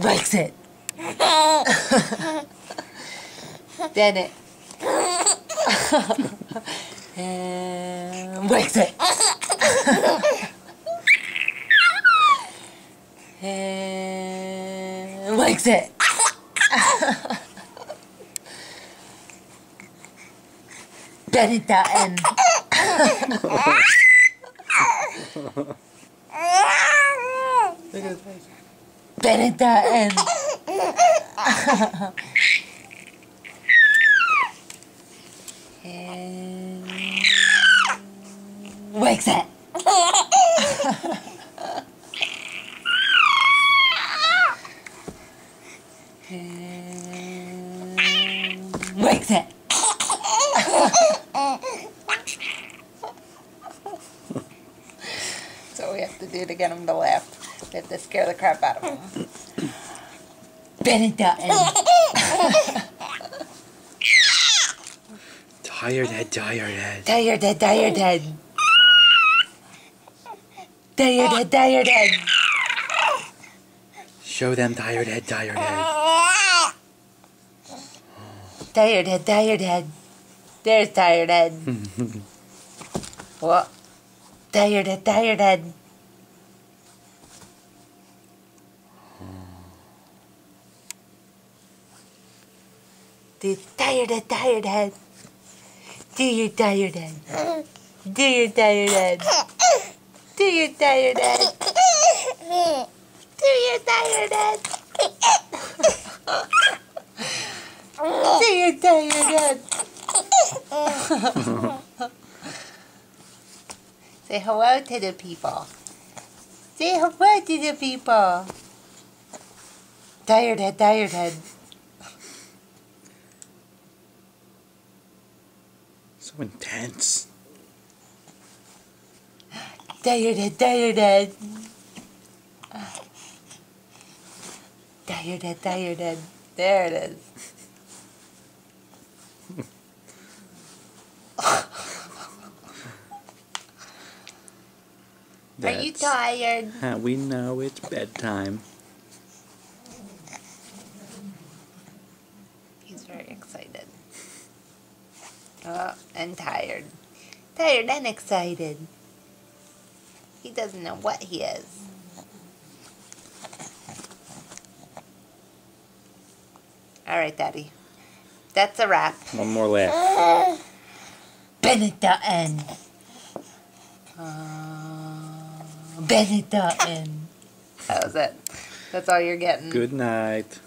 Likes it. Bennett. And likes it. And likes it. Bennett Dutton. Look at his face. Bennett Dutton. And likes it. And likes it. So we have to do to get him to laugh. We have to scare the crap out of him. Bennett Dutton. Tired head, tired head. Tired head, tired head. Tired head, tired head. Show them tired head, tired head. Tired head, tired head. There's tired head. What? Tired head, tired head. The tired head, tired head. Do your tired head. Do your tired head. Do your tired head. Do your tired head. Do your tired head. Say hello to the people. Say hello to the people. Tired head, tired head. So intense. Tired head, tired head. Tired head, tired head. There it is. Are you tired? We know it's bedtime. He's very excited. Oh, and tired. Tired and excited. He doesn't know what he is. Alright, Daddy. That's a wrap. One more laugh. Bennett Dutton. Bennett Dutton. That was it. That's all you're getting. Good night.